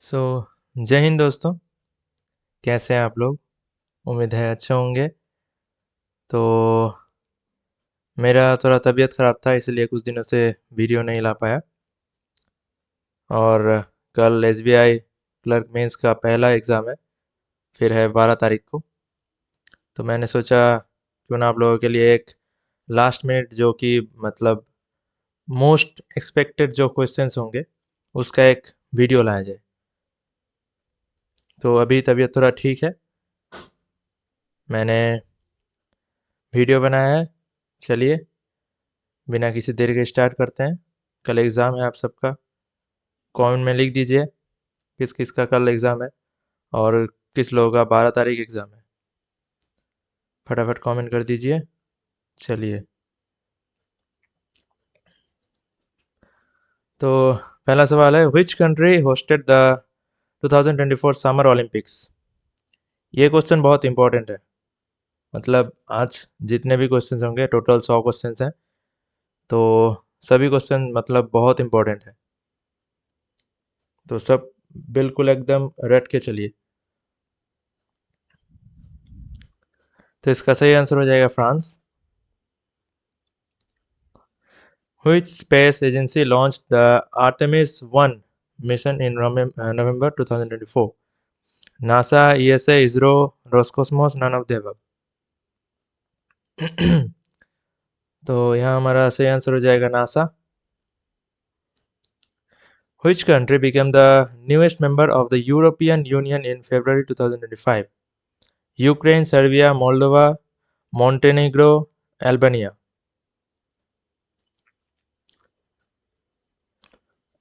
सो जय हिंद दोस्तों, कैसे हैं आप लोग। उम्मीद है अच्छे होंगे। तो मेरा थोड़ा तबीयत ख़राब था, इसलिए कुछ दिनों से वीडियो नहीं ला पाया। और कल एसबीआई क्लर्क मेंस का पहला एग्ज़ाम है, फिर है 12 तारीख को। तो मैंने सोचा क्यों ना आप लोगों के लिए एक लास्ट मिनट जो कि मतलब मोस्ट एक्सपेक्टेड जो क्वेश्चंस होंगे उसका एक वीडियो लाया जाए। तो अभी तबीयत थोड़ा ठीक है, मैंने वीडियो बनाया है। चलिए बिना किसी देरी के स्टार्ट करते हैं। कल एग्ज़ाम है आप सबका। कमेंट में लिख दीजिए किस किस का कल एग्ज़ाम है और किस लोगों का 12 तारीख एग्ज़ाम है। फटाफट कमेंट कर दीजिए। चलिए, तो पहला सवाल है, which country hosted the 2024 summer Olympics. ये क्वेश्चन बहुत इंपॉर्टेंट है। मतलब आज जितने भी क्वेश्चंस होंगे, टोटल 100 क्वेश्चंस हैं, तो सभी क्वेश्चन मतलब बहुत इंपॉर्टेंट है। तो सब बिल्कुल एकदम रट के चलिए। तो इसका सही आंसर हो जाएगा France. Which space agency launched the Artemis 1 mission in November 2024? NASA, ESA, ISRO, Roscosmos, none of the above. तो यहाँ हमारा सही आंसर हो जाएगा NASA. Which country became the newest member of the European Union in February 2025? Ukraine, Serbia, Moldova, Montenegro, Albania.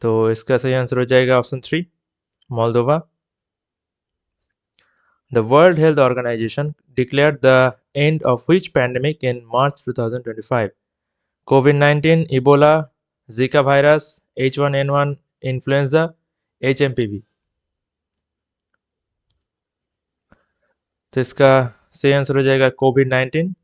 तो इसका सही answer हो जाएगा option 3, Moldova. The World Health Organization declared the end of which pandemic in March 2025? COVID-19, Ebola, Zika virus, H1N1 influenza, HMPV. तो इसका सही answer हो जाएगा कोविड-19।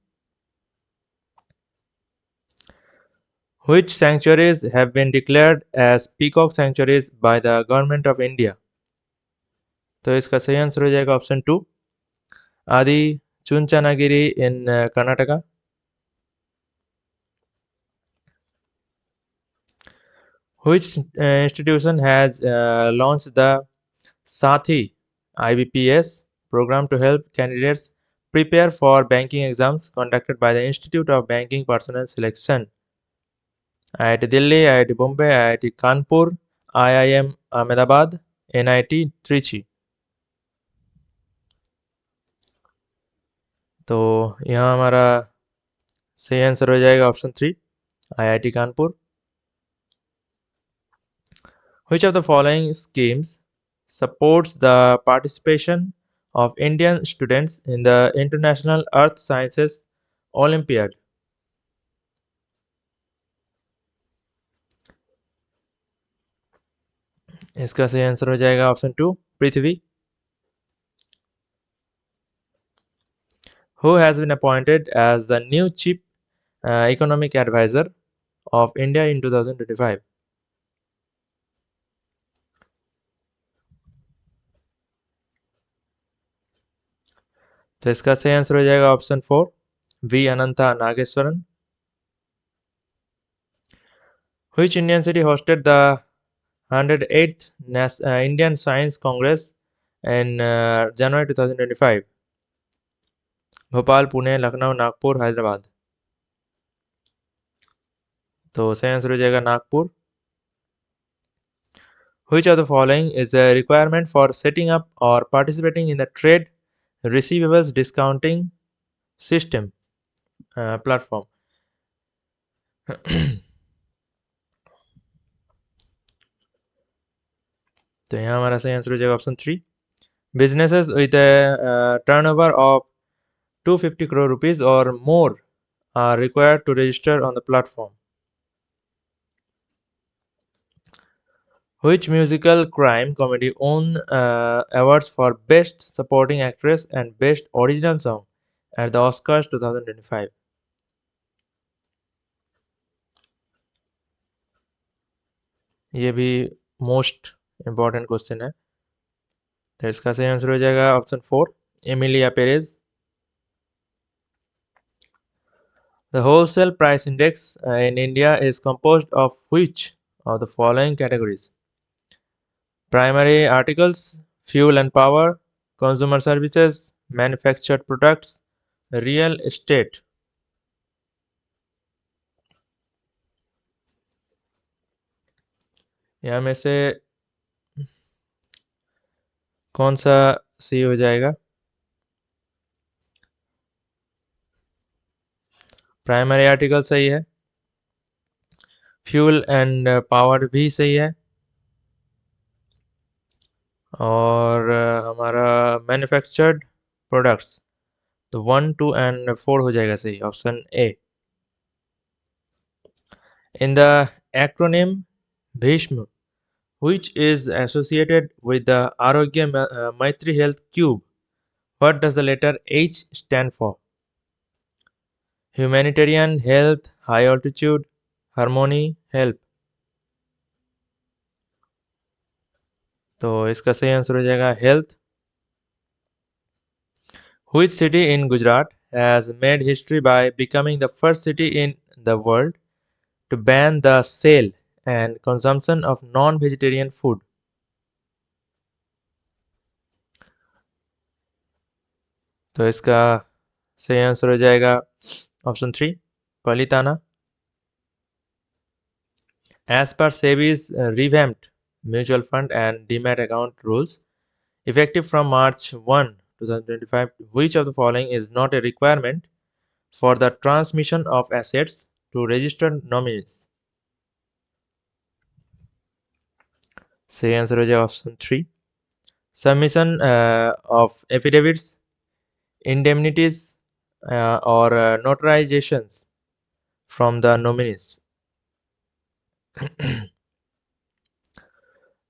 Which sanctuaries have been declared as peacock sanctuaries by the government of India? तो इसका सही answer हो जाएगा ऑप्शन 2, आदि चुनचानागिरी इन Karnataka. Which institution has launched the Sathi IBPS program to help candidates prepare for banking exams conducted by the Institute of Banking Personnel Selection? IIT Delhi, IIT Bombay, IIT Kanpur, IIM Ahmedabad, NIT Trichy. तो यहाँ हमारा सही answer हो जाएगा option 3, IIT Kanpur. Which of the following schemes supports the participation of Indian students in the International Earth Sciences Olympiad? इसका सही answer हो जाएगा option 2, Prithvi. Who has been appointed as the new chief economic advisor of India in 2025? तो इसका सही answer हो जाएगा option 4, V Anantha Nageswaran. Which Indian city hosted the 108th Indian Science Congress in January 2025? Bhopal, Pune, Lucknow, Nagpur, Hyderabad. तो सही आंसर हो जाएगा Nagpur. Which of the following is a requirement for setting up or participating in the trade receivables discounting system platform? तो यहाँ हमारा सही answer हो जाएगा option 3, businesses with a turnover of 250 crore rupees or more are required to register on the platform. Which musical crime comedy won awards for Best Supporting Actress and Best Original Song at the Oscars 2025? ये भी most important question है। तो इसका सही answer हो जाएगा option 4, Emilia Perez. The wholesale price index in India is composed of which of the following categories? Primary articles, fuel and power, consumer services, manufactured products, real estate। यहाँ में से कौन सा सी हो जाएगा? प्राइमरी आर्टिकल सही है, फ्यूल एंड पावर भी सही है, और हमारा मैन्युफैक्चर्ड प्रोडक्ट्स तो 1, 2 एंड 4 हो जाएगा सही, option A. In the acronym Bhishma, which is associated with the Arogya Maitri Health Cube, what does the letter H stand for? Humanitarian, health, high altitude, harmony, help। तो इसका सही आंसर हो जाएगा health. Which city in Gujarat has made history by becoming the first city in the world to ban the sale and consumption of non-vegetarian food? तो इसका सही answer हो जाएगा option 3, Palitana. As per SEBI's revamped mutual fund and demat account rules, effective from March 1, 2025, which of the following is not a requirement for the transmission of assets to registered nominees? सही answer हो जाएगा option 3, submission of affidavits, indemnities, or notarizations from the nominees।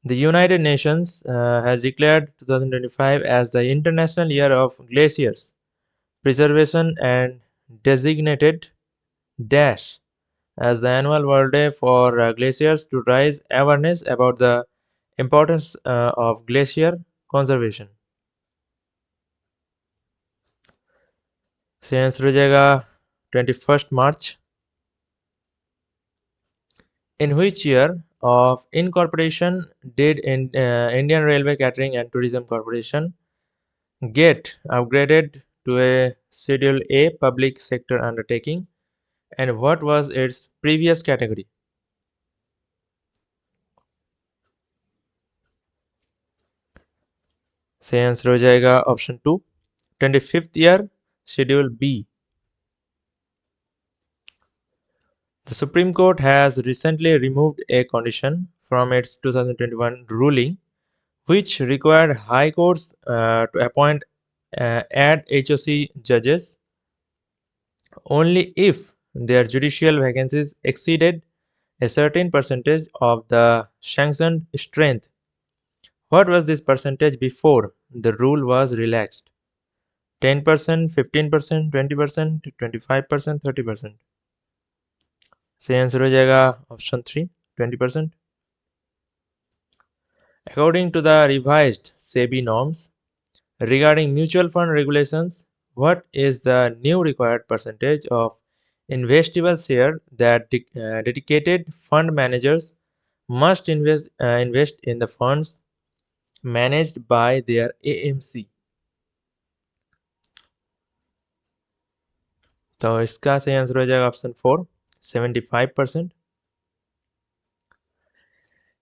The United Nations has declared 2025 as the International Year of Glaciers Preservation and designated dash as the annual World Day for glaciers to raise awareness about the importance of glacier conservation। सही answer हो जाएगा 21 मार्च। In which year of incorporation did Indian Railway Catering and Tourism Corporation get upgraded to a Schedule A public sector undertaking, and what was its previous category? सही answer हो जाएगा option 2, 25th year, Schedule B। The Supreme Court has recently removed a condition from its 2021 ruling which required high courts to appoint ad HOC judges only if their judicial vacancies exceeded a certain percentage of the sanctioned strength. What was this percentage before the rule was relaxed? 10%, 15%, 20%, 25%, 30%। सही answer हो जाएगा option 3, 20%। According to the revised SEBI norms regarding mutual fund regulations, what is the new required percentage of investable share that dedicated fund managers must invest in the funds managed by their AMC? तो इसका सही answer हो जाएगा option 4, 75%।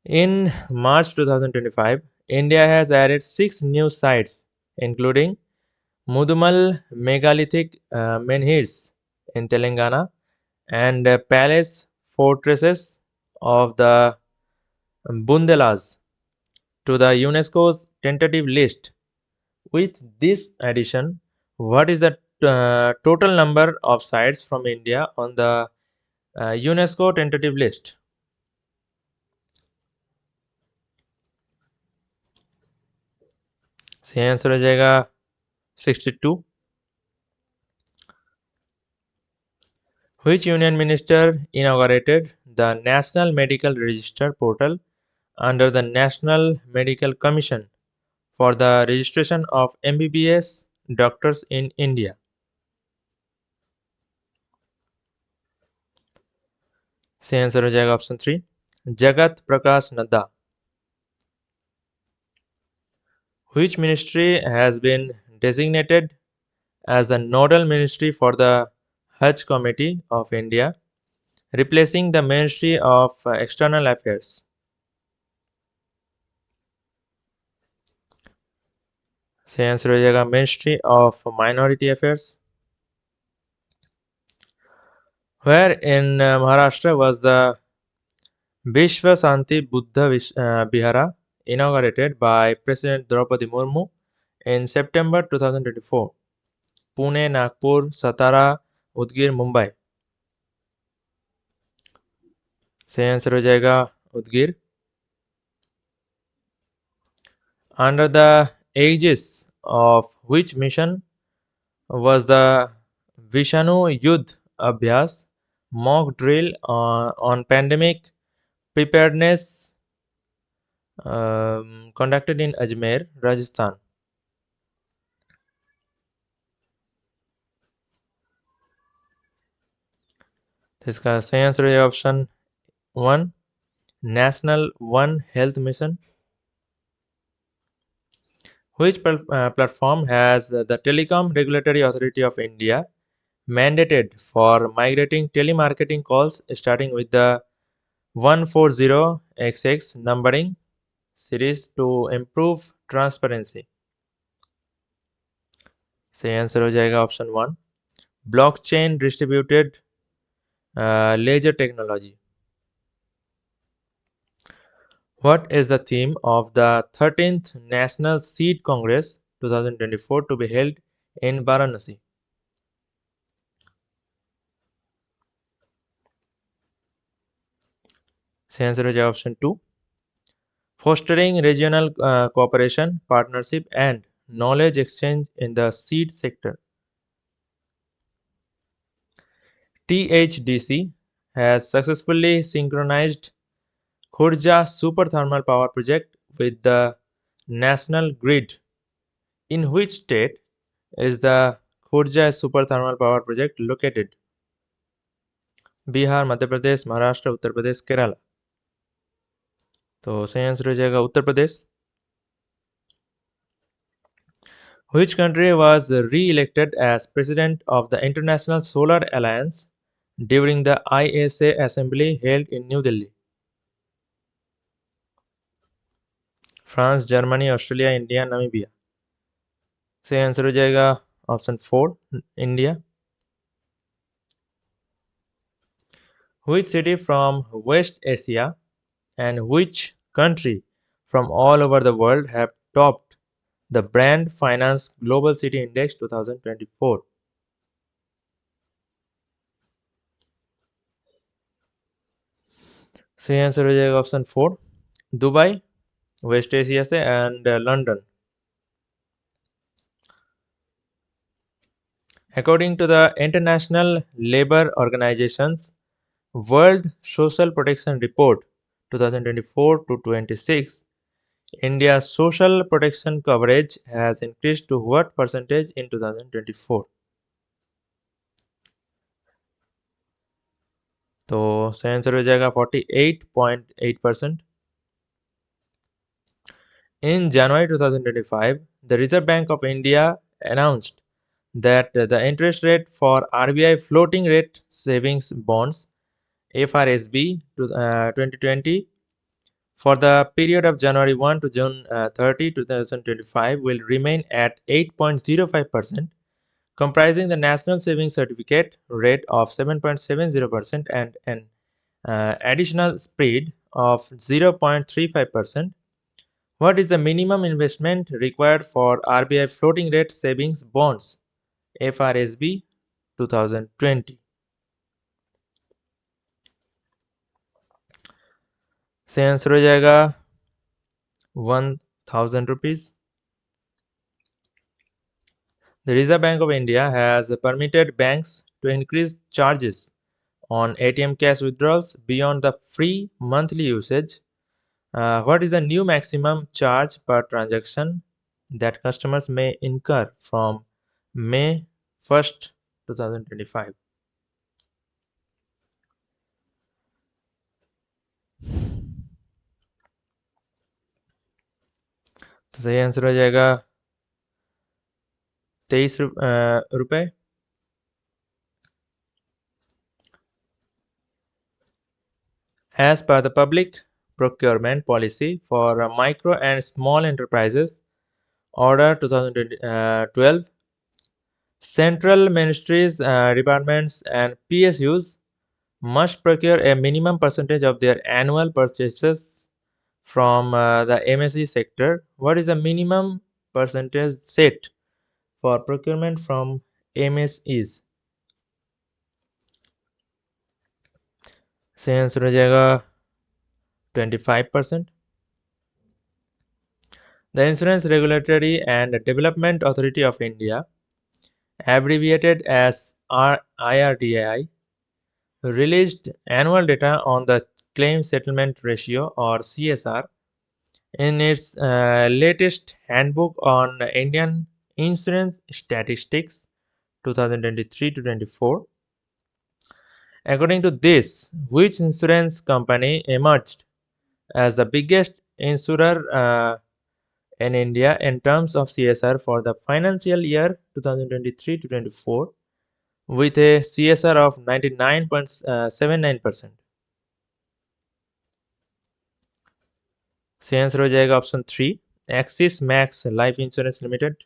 In March 2025, India has added 6 new sites, including Mudumal megalithic menhirs in Telangana and palace fortresses of the Bundelas to the UNESCO's tentative list. With this addition, what is the total number of sites from India on the UNESCO tentative list? सही answer हो जाएगा 62। Which union minister inaugurated the National Medical Register portal under the National Medical Commission for the registration of MBBS doctors in India? सही answer हो जाएगा option 3, Jagat Prakash Nadda. Which ministry has been designated as the nodal ministry for the Hajj Committee of India, replacing the Ministry of External Affairs? सही answer हो जाएगा Ministry of Minority Affairs. Where in Maharashtra was the Vishwa Santi Buddha Vihara inaugurated by President Draupadi Murmu in September 2024? Pune, Nagpur, Satara, Udgir, Mumbai. सही answer हो जाएगा Udgir. Under the aegis of which mission was the Vishanu Yudh Abhyas mock drill on pandemic preparedness conducted in Ajmer, Rajasthan? तो इसका सही answer है option 1, national one health mission. Which platform has the Telecom Regulatory Authority of India mandated for migrating telemarketing calls starting with the 140XX numbering series to improve transparency? सही answer हो जाएगा option 1, blockchain distributed laser technology. What is the theme of the 13th National Seed Congress 2024 to be held in Varanasi? सही answer हो जाएगा option 2, fostering regional cooperation, partnership and knowledge exchange in the seed sector. THDC has successfully synchronized Khurja Super Thermal Power Project with the national grid. In which state is the Khurja Super Thermal Power Project located? Bihar, Madhya Pradesh, Maharashtra, Uttar Pradesh, Kerala. तो सही answer हो जाएगा Uttar Pradesh. Which country was re-elected as president of the International Solar Alliance during the ISA assembly held in New Delhi? France, Germany, Australia, India, Namibia. सही answer हो जाएगा option 4, India. Which city from West Asia and which country from all over the world have topped the Brand Finance Global City Index 2024? सही answer हो जाएगा option 4, Dubai, waste Asia से, and London. According to the International Labour Organization's World Social Protection Report 2024 to 26, India's social protection coverage has increased to what percentage in 2024? तो सही answer हो जाएगा 48.8%. In January 2025, the Reserve Bank of India announced that the interest rate for RBI floating rate savings bonds FRSB 2020 for the period of January 1 to June 30, 2025 will remain at 8.05%, comprising the national savings certificate rate of 7.70% and an additional spread of 0.35%. What is the minimum investment required for RBI floating rate savings bonds FRSB 2020? सही answer हो जाएगा 1000 rupees. The Reserve Bank of India has permitted banks to increase charges on ATM cash withdrawals beyond the free monthly usage. What is the new maximum charge per transaction that customers may incur from May 1st, 2025. तो सही answer हो जाएगा 23 रुपए। As per the public procurement policy for micro and small enterprises, Order 2012, central ministries, departments, and PSUs must procure a minimum percentage of their annual purchases from the MSE sector. What is the minimum percentage set for procurement from MSEs? सही answer हो जाएगा 25%. The Insurance Regulatory and Development Authority of India, abbreviated as IRDAI, released annual data on the Claim Settlement Ratio or CSR in its latest handbook on Indian insurance statistics 2023 to 24. According to this, which insurance company emerged as the biggest insurer in India in terms of CSR for the financial year 2023 to 24 with a CSR of 99.79%? सही answer हो जाएगा option 3, axis max life insurance limited.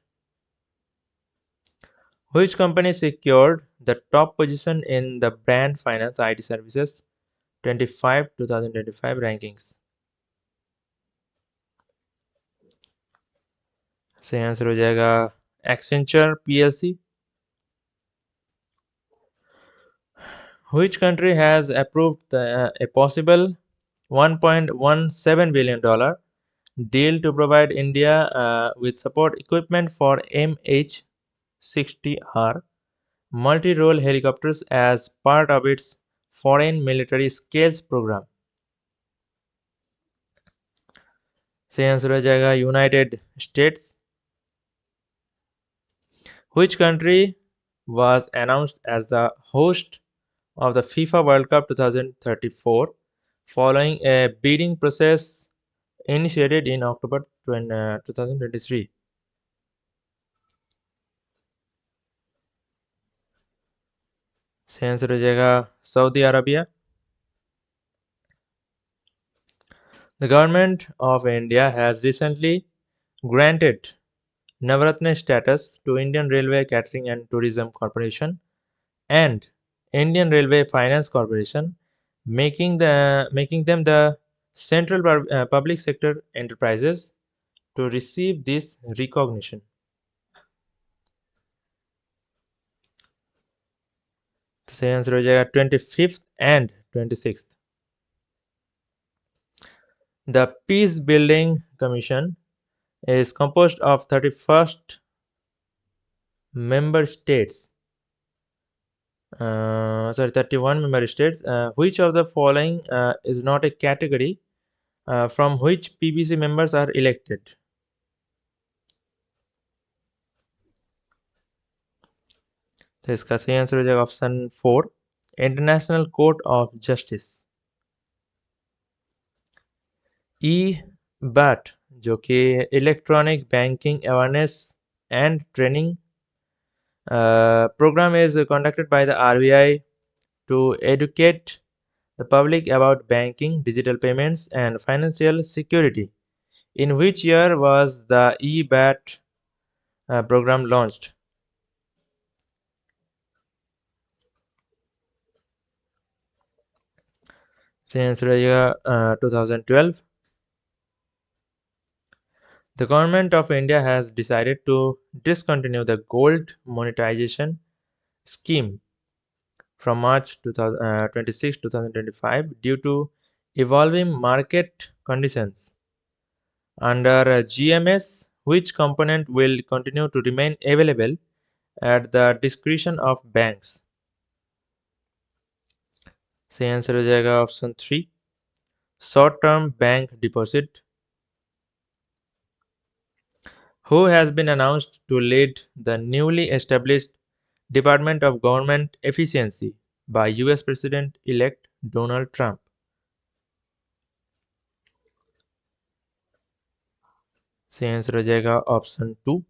Which company secured the top position in the brand finance IT services 2025 rankings? सही answer हो जाएगा Accenture PLC. Which country has approved a possible $1.17 billion deal to provide India with support equipment for MH-60R multi-role helicopters as part of its Foreign Military Scales program? सही answer हो जाएगा United states. Which country was announced as the host of the FIFA World Cup 2034 following a bidding process initiated in October 2023? सही answer हो जाएगा Saudi Arabia. The government of India has recently granted Navratna status to Indian Railway Catering and Tourism Corporation and Indian Railway Finance Corporation, making them the central public sector enterprises to receive this recognition. तो सही answer हो जाएगा 25th and 26th. The Peace Building Commission is composed of 31st member states. 31 member states. Which of the following is not a category from which PBC members are elected? तो इसका सही answer हो जाएगा option 4, International Court of Justice. EBAT जो कि electronic banking awareness and training program is conducted by the RBI to educate the public about banking, digital payments, and financial security. In which year was the e-BAT program launched? सही answer रहेगा 2012. The government of India has decided to discontinue the gold monetization scheme from March 26, 2025 due to evolving market conditions. Under GMS, which component will continue to remain available at the discretion of banks? सही answer हो जाएगा option 3, short term bank deposit. who has been announced to lead the newly established Department of Government Efficiency by US President-elect Donald Trump? सही answer हो जाएगा option 2,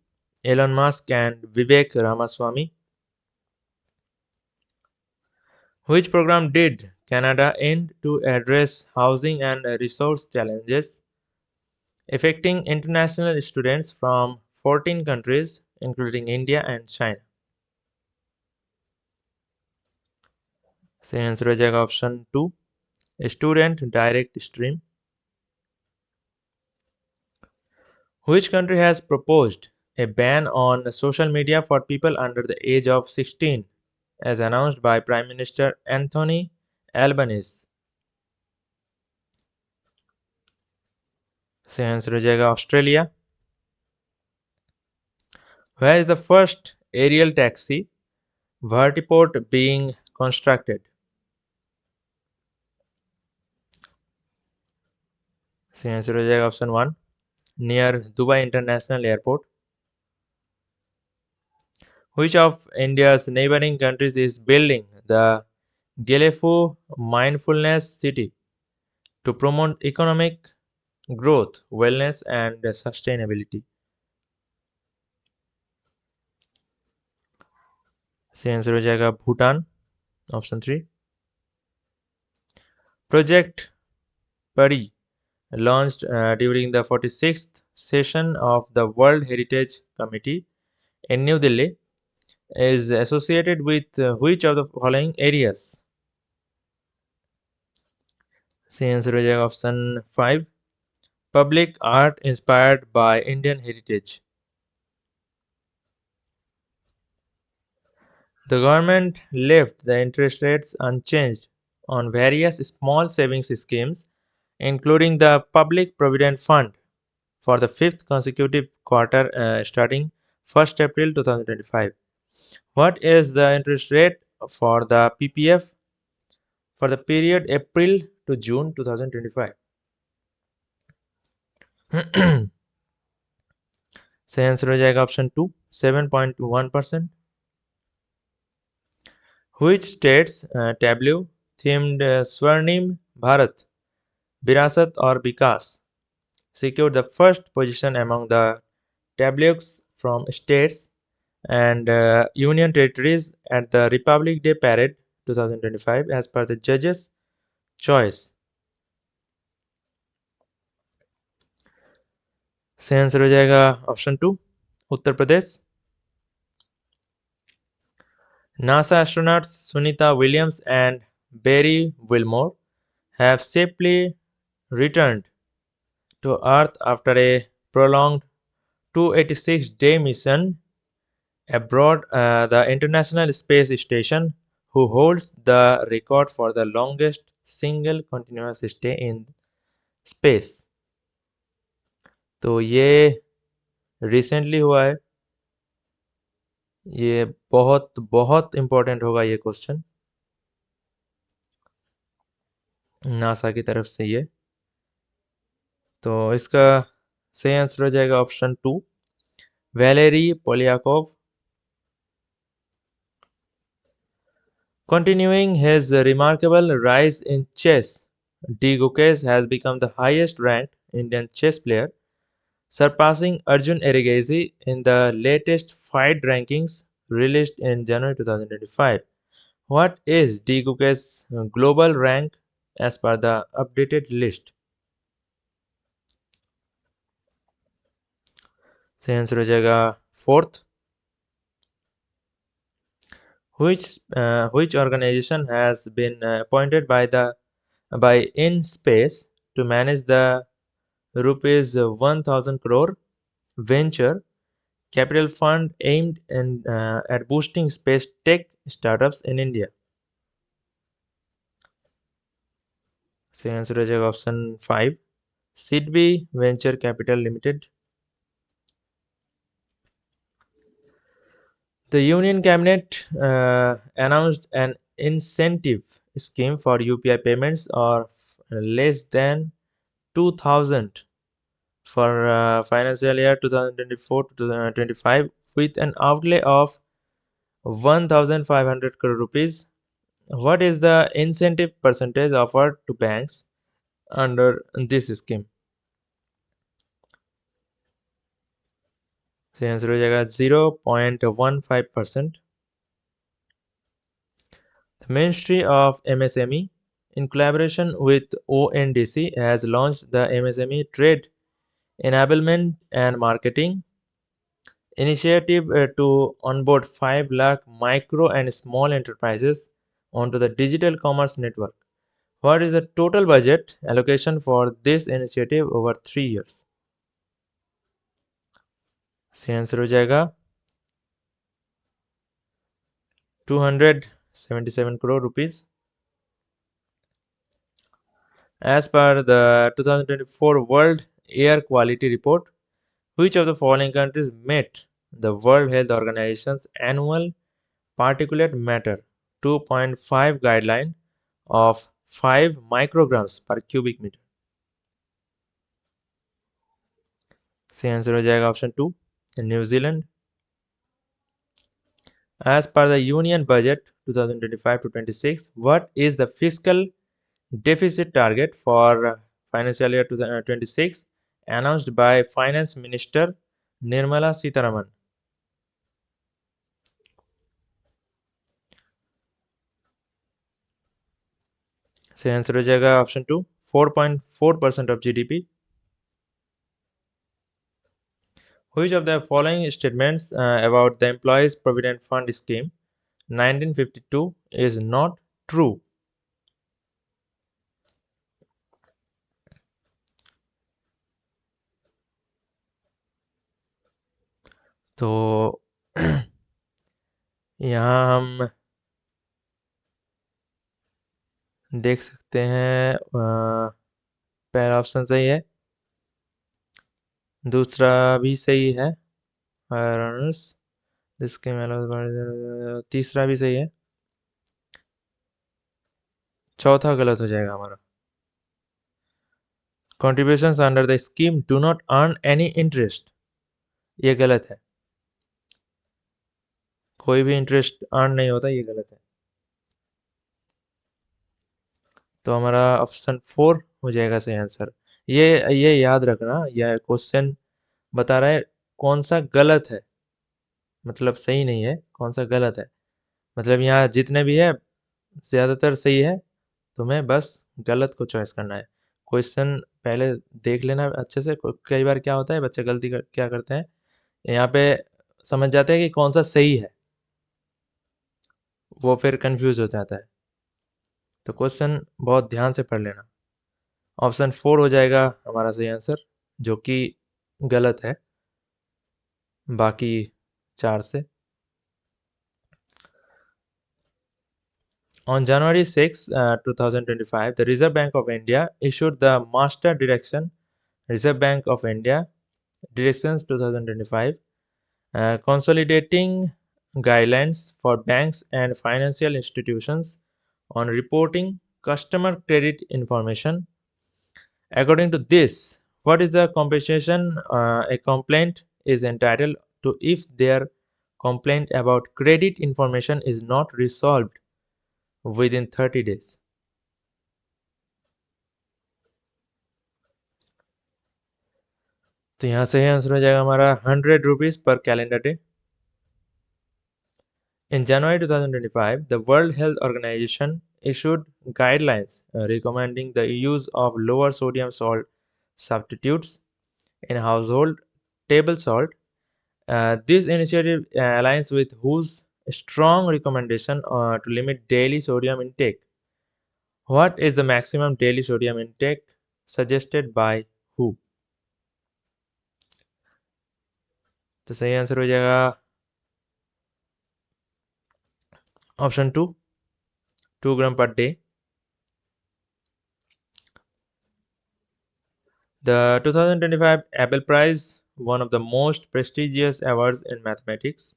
Elon Musk and Vivek Ramaswamy. Which program did Canada end to address housing and resource challenges affecting international students from 14 countries, including India and China? सही answer हो जाएगा option 2, student direct stream. Which country has proposed a ban on social media for people under the age of 16, as announced by Prime Minister Anthony Albanese? सही answer हो जाएगा Australia. Where is the first aerial taxi vertiport being constructed? सही answer हो जाएगा option 1, near Dubai International Airport. Which of India's neighboring countries is building the Gelefu Mindfulness City to promote economic growth, wellness, and sustainability? सही answer हो जाएगा Bhutan, option 3. Project Pari, launched during the 46th session of the World Heritage Committee in New Delhi, is associated with which of the following areas? सही answer हो जाएगा option 5, public art inspired by Indian heritage. The government left the interest rates unchanged on various small savings schemes, including the Public Provident Fund, for the fifth consecutive quarter starting 1st April 2025. What is the interest rate for the PPF for the period April to June 2025? सही answer हो जाएगा option 2, 7.1%. Which states tableau themed Swarnim Bharat, Virasat or Vikas secured the first position among the tableaux from states and union territories at the Republic Day Parade 2025 as per the judges' choice? सही answer हो जाएगा option 2, Uttar Pradesh. NASA astronauts Sunita Williams and Barry Wilmore have safely returned to Earth after a prolonged 286-day mission aboard the International Space Station, who holds the record for the longest single continuous stay in space. तो ये recently हुआ है. ये बहुत बहुत important होगा ये question NASA की तरफ से ये. तो इसका सही आंसर हो जाएगा option 2, Valery Polyakov. Continuing his remarkable rise in chess, D. Gukes has become the highest ranked Indian chess player, surpassing Arjun Erigesi in the latest FIDE rankings released in January 2025. What is D. Gukes' global rank as per the updated list? सही answer हो जाएगा 4th. Which organization has been appointed by InSpace to manage the rupees 1,000 crore venture capital fund aimed at boosting space tech startups in India? सही answer हो जाएगा option 5, SIDBI venture capital limited. The Union Cabinet announced an incentive scheme for UPI payments of less than 2,000 for financial year 2024 to 2025 with an outlay of 1,500 crore rupees. What is the incentive percentage offered to banks under this scheme? So answer हो जाएगा 0.15%. The Ministry of MSME, in collaboration with ONDC, has launched the MSME Trade Enablement and Marketing Initiative to onboard 5 lakh micro and small enterprises onto the digital commerce network. What is the total budget allocation for this initiative over 3 years? सही answer हो जाएगा 277 crore rupees. As per the 2024 World Air Quality Report, which of the following countries met the World Health Organization's annual particulate matter 2.5 guideline of 5 micrograms per cubic meter? सही answer हो जाएगा option 2 new Zealand. As per the Union Budget 2025 to 26, what is the fiscal deficit target for financial year 2026 announced by Finance Minister Nirmala Sitharaman? सही answer हो जाएगा option 2 4.4% of GDP. Which of the following statements about the Employees Provident Fund Scheme 1952 is not true? तो यहाँ हम देख सकते हैं पहला ऑप्शन सही है, दूसरा भी सही है, इसके तीसरा भी सही है, चौथा गलत हो जाएगा हमारा. Contributions under the scheme do not earn any interest, ये गलत है. कोई भी इंटरेस्ट अर्न नहीं होता, ये गलत है. तो हमारा ऑप्शन 4 हो जाएगा सही आंसर. ये याद रखना, यह क्वेश्चन बता रहा है कौन सा गलत है, मतलब सही नहीं है, कौन सा गलत है. मतलब यहाँ जितने भी है ज़्यादातर सही है, तुम्हें बस गलत को चॉइस करना है. क्वेश्चन पहले देख लेना अच्छे से. कई बार क्या होता है, बच्चे क्या करते हैं, यहाँ पे समझ जाते हैं कि कौन सा सही है, वो फिर कंफ्यूज हो जाता है. तो क्वेश्चन बहुत ध्यान से पढ़ लेना. ऑप्शन 4 हो जाएगा हमारा सही आंसर, जो कि गलत है बाकी 4 से. On January 6, 2025, the Reserve Bank of India issued the Master Direction, Reserve Bank of India Directions 2025, consolidating guidelines for banks and financial institutions on reporting customer credit information. According to this, what is the compensation a complaint is entitled to if their complaint about credit information is not resolved within 30 days? तो यहाँ सही answer हो जाएगा हमारा 100 rupees per calendar day. In January 2025, the World Health Organization issued guidelines recommending the use of lower sodium salt substitutes in household table salt. This initiative aligns with WHO's strong recommendation to limit daily sodium intake. What is the maximum daily sodium intake suggested by WHO? तो सही answer हो जाएगा option 2 gram per day. The 2025 Abel Prize, one of the most prestigious awards in mathematics,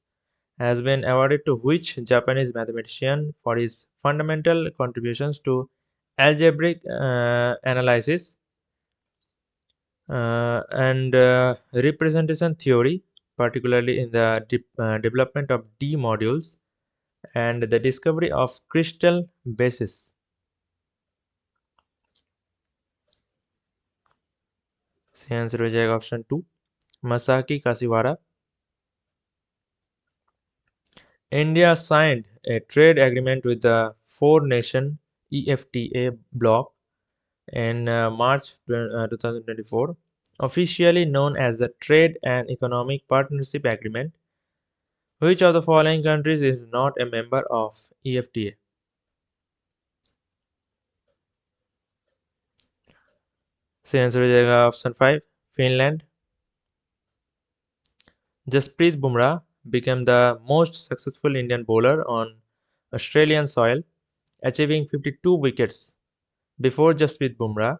has been awarded to which Japanese mathematician for his fundamental contributions to algebraic analysis? and representation theory, particularly in the development of D modules and the discovery of crystal bases. सही answer हो जाएगा option 2, Masaki Kashiwara. India signed a trade agreement with the four-nation EFTA bloc in March 2024, officially known as the Trade and Economic Partnership Agreement. Which of the following countries is not a member of EFTA? सही answer हो जाएगा option 5, Finland. Jasprit Bumrah became the most successful Indian bowler on Australian soil, achieving 52 wickets. Before Jasprit Bumrah,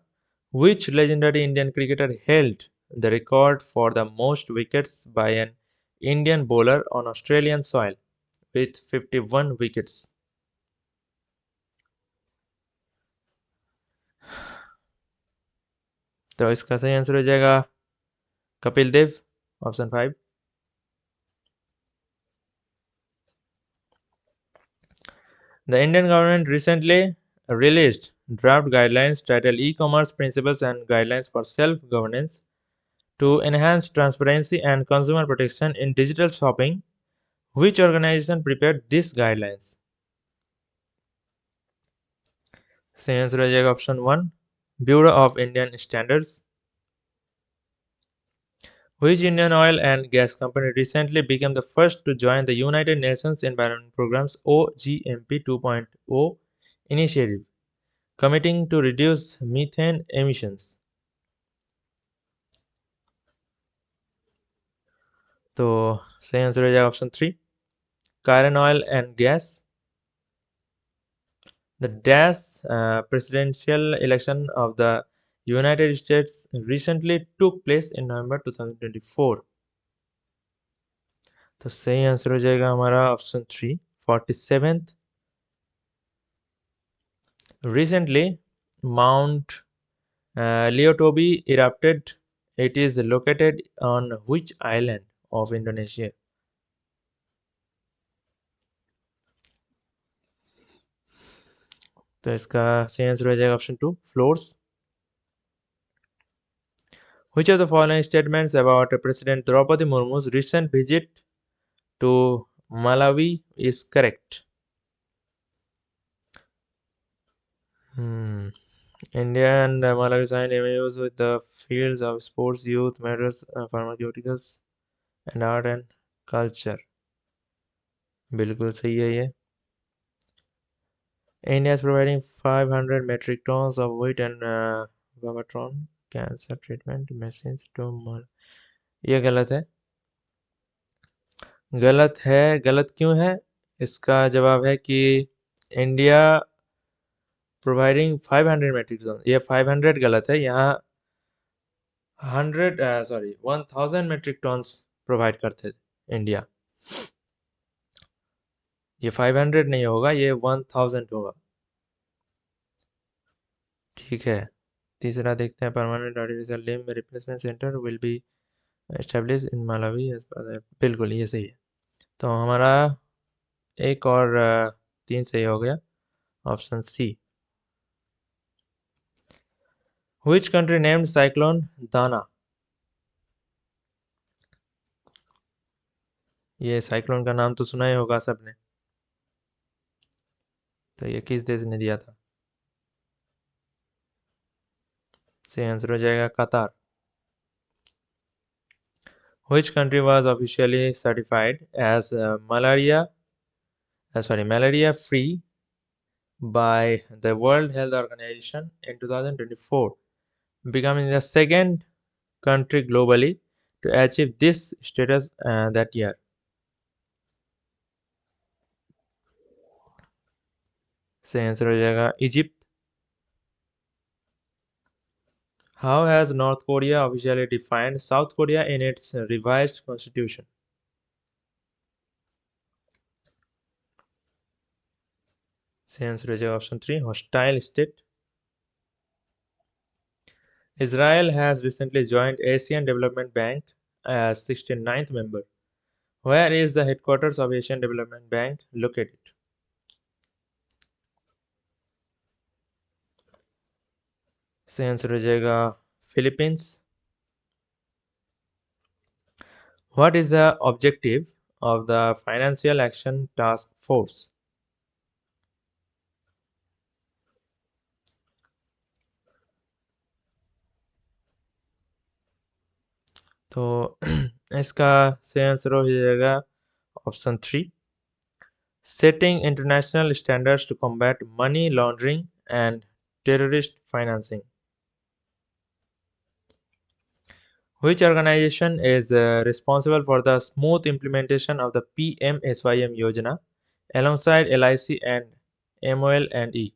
which legendary Indian cricketer held the record for the most wickets by an Indian bowler on Australian soil with 51 wickets? तो इसका सही answer हो जाएगा Kapil Dev, option 5. The Indian government recently released draft guidelines titled E-commerce Principles and Guidelines for Self-Governance to enhance transparency and consumer protection in digital shopping. Which organization prepared these guidelines? सही answer हो जाएगा option 1, bureau of Indian standards. Which Indian oil and gas company recently became the first to join the United Nations Environment Programme's OGMP 2.0 initiative, committing to reduce methane emissions? तो सही answer हो जाएगा option 3, Cairn Oil and Gas. The presidential election of the United States recently took place in November 2024. तो सही answer हो जाएगा हमारा option 3, 47th. Recently, Mount Leotobi erupted. It is located on which island of Indonesia? तो इसका सही answer हो जाएगा option 2, floors. Which of the following statements about President Draupadi Murmu's recent visit to Malawi is correct? India and Malawi signed MOUs with the fields of sports, youth matters, pharmaceuticals, and art and culture. बिल्कुल सही है ये. India is providing 500 metric tons of wheat and Vavatron cancer treatment machines to Malawi. ये गलत है. गलत है. गलत क्यों है? इसका जवाब है कि इंडिया प्रोवाइडिंग 500 मेट्रिक टन, ये 500 गलत है. यहाँ 1000 मेट्रिक टन्स प्रोवाइड करते इंडिया. ये 500 नहीं होगा, ये 1000 होगा. ठीक है. तीसरा देखते हैं. Permanent artificial limb replacement centre will be establish in Malawi. बिल्कुल ये सही है. तो हमारा एक और 3 सही हो गया. Option C. Which country named cyclone Dana? ये साइक्लोन का नाम तो सुना ही होगा सबने. तो ये किस देश ने दिया था? सही आंसर हो जाएगा कतार. Which country was officially certified as malaria free by the World Health Organization in 2024, becoming the second country globally to achieve this status that year? सही आंसर हो जाएगा Egypt. How has North Korea officially defined South Korea in its revised constitution? सही answer हो जाएगा option 3, hostile state. Israel has recently joined Asian Development Bank as 69th member. Where is the headquarters of Asian Development Bank located? सही answer हो जाएगा Philippines. What is the objective of the Financial Action Task Force? तो इसका सही answer हो जाएगा option 3, setting international standards to combat money laundering and terrorist financing. Which organization is responsible for the smooth implementation of the PMSYM Yojana alongside LIC and MOL and E?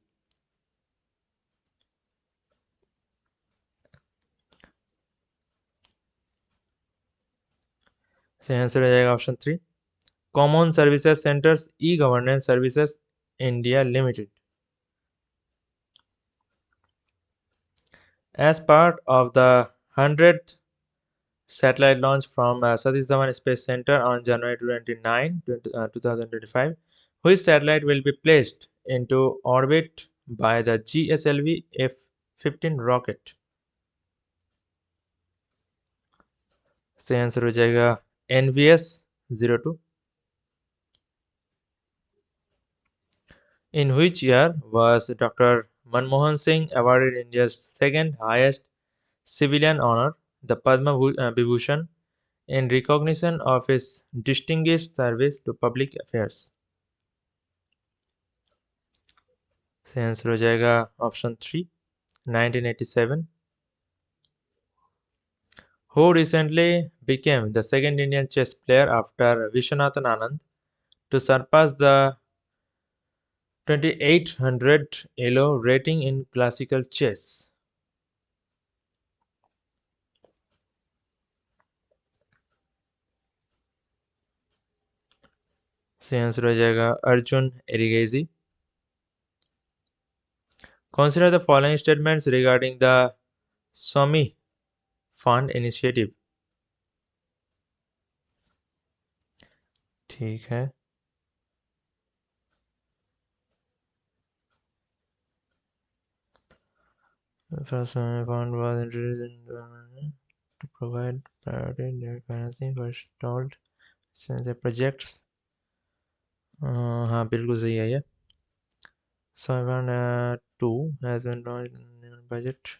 सही answer हो जाएगा option 3, Common Services Centers E-Governance Services India Limited. As part of the 100th satellite launch from Satush Space Center on January 29, 2025, which satellite will be placed into orbit by the GSLV F-15 rocket? So the answer हो जाएगा NVS-02. In which year was Dr. Manmohan Singh awarded India's second highest civilian honor, the Padma Vibhushan, in recognition of his distinguished service to public affairs? सही answer हो जाएगा option 3, 1987. Who recently became the second Indian chess player after Vishwanathan Anand to surpass the 2800 ELO rating in classical chess? सही answer हो जाएगा Arjun एरिगेजी. Consider the following statements regarding the Swami Fund initiative. ठीक है. The first Swami Fund was introduced in government to provide priority direct financing for stalled projects. हाँ बिल्कुल सही है ये. Swami Fund 2 has been launched in the budget.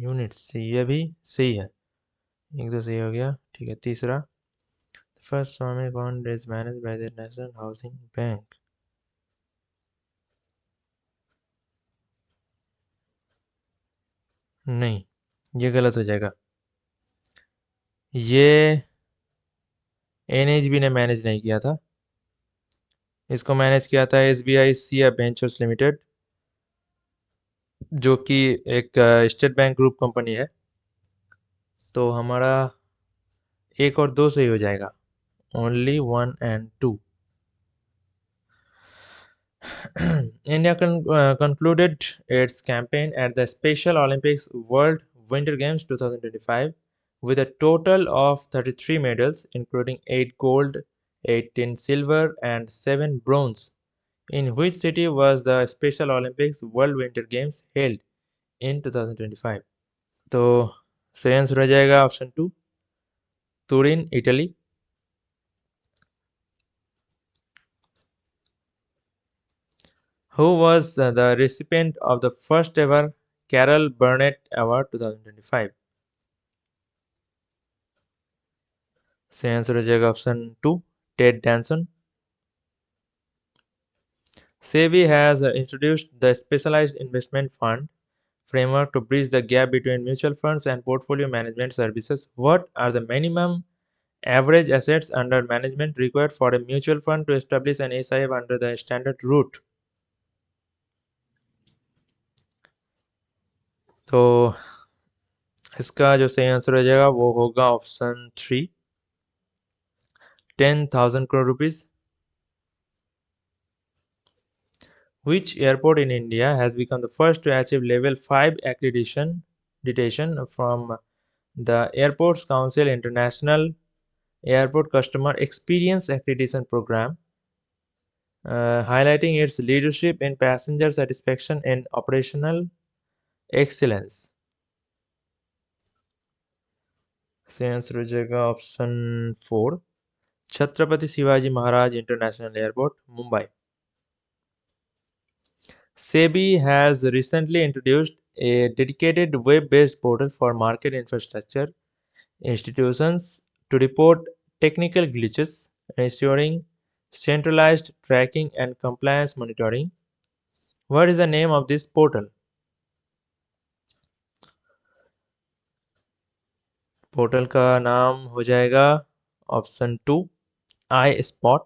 Units ये भी सही है. एक तो सही हो गया. ठीक है. तीसरा, first Swami fund is managed by the national housing bank. नहीं, ये गलत हो जाएगा. ये एनएचबी ने मैनेज नहीं किया था. इसको मैनेज किया था एसबीआई सिया वेंचर्स लिमिटेड, जो कि एक स्टेट बैंक ग्रुप कंपनी है. तो हमारा 1 और 2 सही हो जाएगा. Only 1 and 2. India concluded its campaign at the Special Olympics World Winter Games 2025 with a total of 33 medals, including 8 gold, 18 silver, and 7 bronze. In which city was the Special Olympics World Winter Games held in 2025? तो सही answer हो जाएगा option 2, Turin, Italy. Who was the recipient of the first ever Carol Burnett Award 2025? सही answer हो जाएगा option 2, Ted Danson. SEBI has introduced the Specialized Investment Fund framework to bridge the gap between mutual funds and portfolio management services. What are the minimum average assets under management required for a mutual fund to establish an SIF under the standard route? तो इसका जो सही answer हो जाएगा वो होगा option 3, 10,000 crore rupees. Which airport in India has become the first to achieve level 5 accreditation from the Airports Council International Airport Customer Experience Accreditation Program, highlighting its leadership in passenger satisfaction and operational excellence? सही answer हो जाएगा option 4, Chhatrapati Shivaji Maharaj international airport, Mumbai. SEBI has recently introduced a dedicated web-based portal for market infrastructure institutions to report technical glitches, ensuring centralized tracking and compliance monitoring. What is the name of this portal? Portal का नाम हो जाएगा option 2, I spot,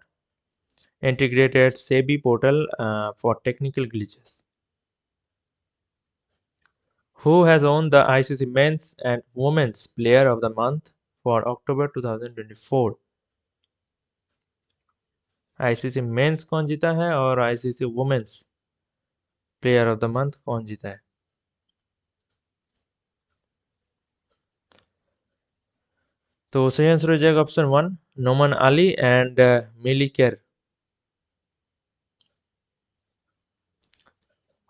integrated SEBI portal for technical glitches. Who has won the ICC Men's and Women's Player of the Month for October 2024? ICC men's कौन जीता है और ICC women's player of the month कौन जीता है? तो सही answer हो जाएगा option 1, Noman Ali and Melie Kerr.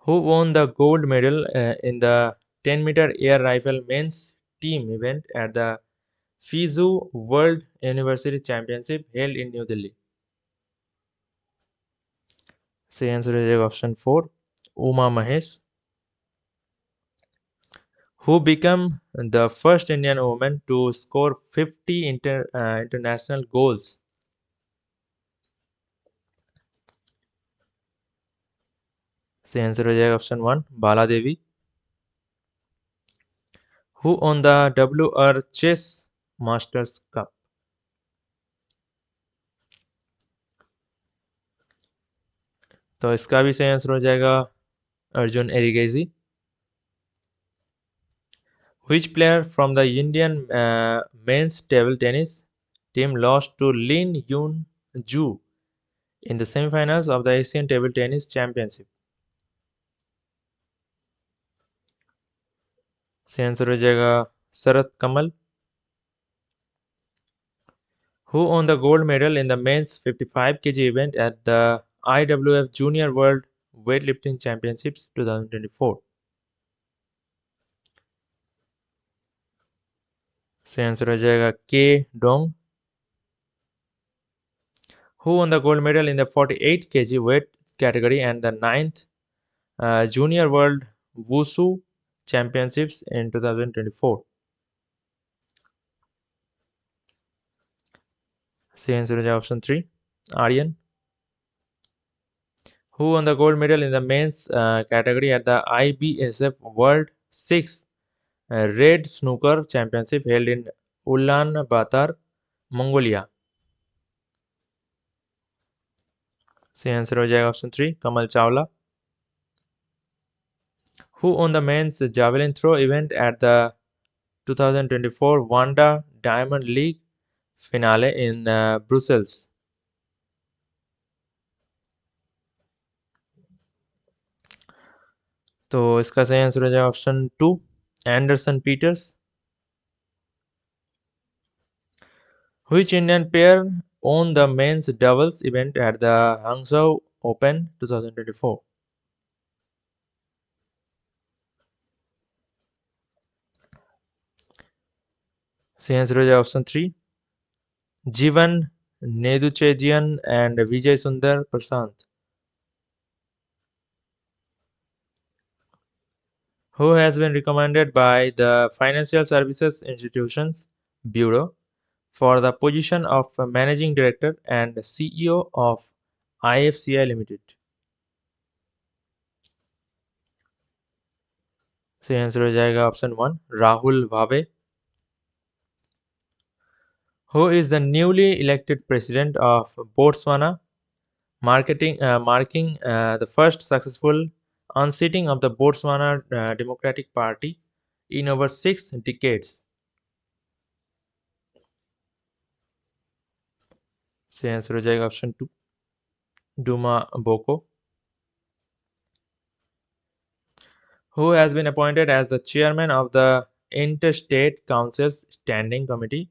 Who won the gold medal in the 10-meter air rifle men's team event at the FISU World University Championship held in New Delhi? सही answer हो जाएगा option 4, Uma Mahesh. Who became the first Indian woman to score 50 international goals? सही answer हो जाएगा option 1, Bala Devi. Who won the WR Chess Masters Cup? तो इसका भी सही आंसर हो जाएगा Arjun एरिगेजी. Which player from the Indian men's table tennis team lost to Lin Yun Ju in the semifinals of the Asian Table Tennis Championship? सही answer हो जाएगा Sharath Kamal. Who won the gold medal in the men's 55 kg event at the IWF Junior World Weightlifting Championships 2024? सही answer हो जाएगा के Dong. Who won the gold medal in the 48 kg weight category and the 9th Junior World Wushu Championships in 2024? सही answer हो जाएगा option 3, Aryan. Who won the gold medal in the men's category at the IBSF World 6 Red Snooker Championship held in Ulaanbaatar, Mongolia? सही answer हो जाएगा option 3, Kamal Chawla. Who won the men's javelin throw event at the 2024 Wanda Diamond League finale in Brussels? तो इसका सही answer हो जाएगा option 2, Anderson Peters. Which Indian pair won the men's doubles event at the Hangzhou Open 2024? सही answer हो जाएगा option 3, जीवन नेदुचेजियन and विजय सुंदर प्रशांत. Who has been recommended by the Financial Services Institutions Bureau for the position of Managing Director and CEO of IFCI Limited? सही answer हो जाएगा option 1, Rahul Bhave. Who is the newly elected president of Botswana, marking the first successful unseating of the Botswana Democratic Party in over 6 decades? सही answer हो जाएगा option 2, Duma Boko. Who has been appointed as the chairman of the Interstate Council's Standing Committee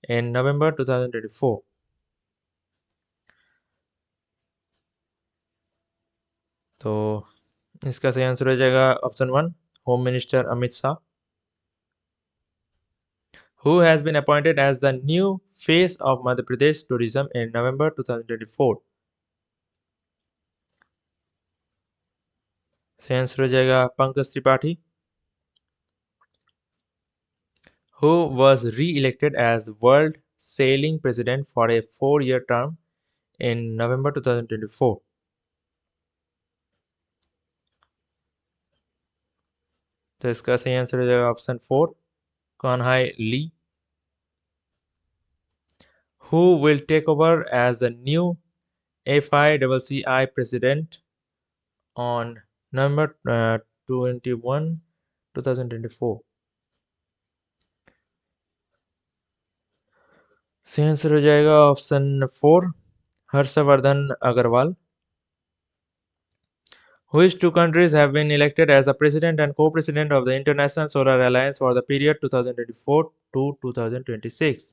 in November 2024? तो इसका सही answer हो जाएगा option 1, home minister Amit Shah. Who has been appointed as the new face of Madhya Pradesh tourism in November 2024? सही answer हो जाएगा Pankaj Tripathi. Who was re-elected as world sailing president for a 4-year term in November 2024? तो इसका सही answer हो जाएगा option 4, Kanhai Lee. Who will take over as the new FICCI president on November 21, 2024? सही answer हो जाएगा option 4, Harshvardhan Agrawal. Which two countries have been elected as the president and co-president of the International Solar Alliance for the period 2024 to 2026?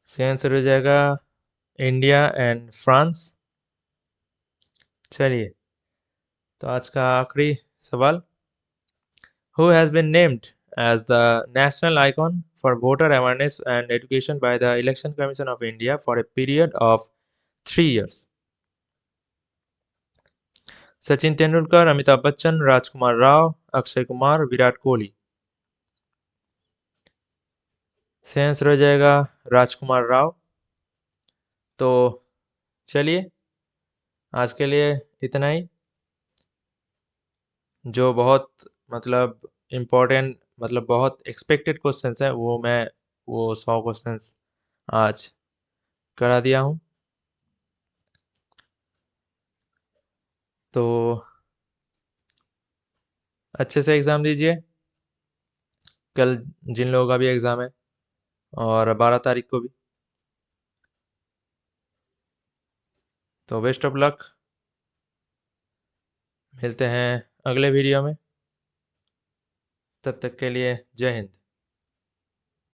सही answer हो जाएगा India and France. चलिए, तो आज का आखिरी सवाल. Who has been named as the national icon for voter awareness and education by the Election Commission of India for a period of 3 years? Sachin Tendulkar, Amitabh Bachchan, राजकुमार राव, अक्षय कुमार, विराट कोहली. सही आंसर हो जाएगा राजकुमार राव. तो चलिए, आज के लिए इतना ही. जो बहुत मतलब इम्पोर्टेंट मतलब बहुत एक्सपेक्टेड क्वेश्चंस हैं वो 100 क्वेश्चंस आज करा दिया हूँ. तो अच्छे से एग्ज़ाम दीजिए. कल जिन लोगों का भी एग्ज़ाम है और 12 तारीख को भी. तो बेस्ट ऑफ लक. मिलते हैं अगले वीडियो में. तब तक के लिए जय हिंद.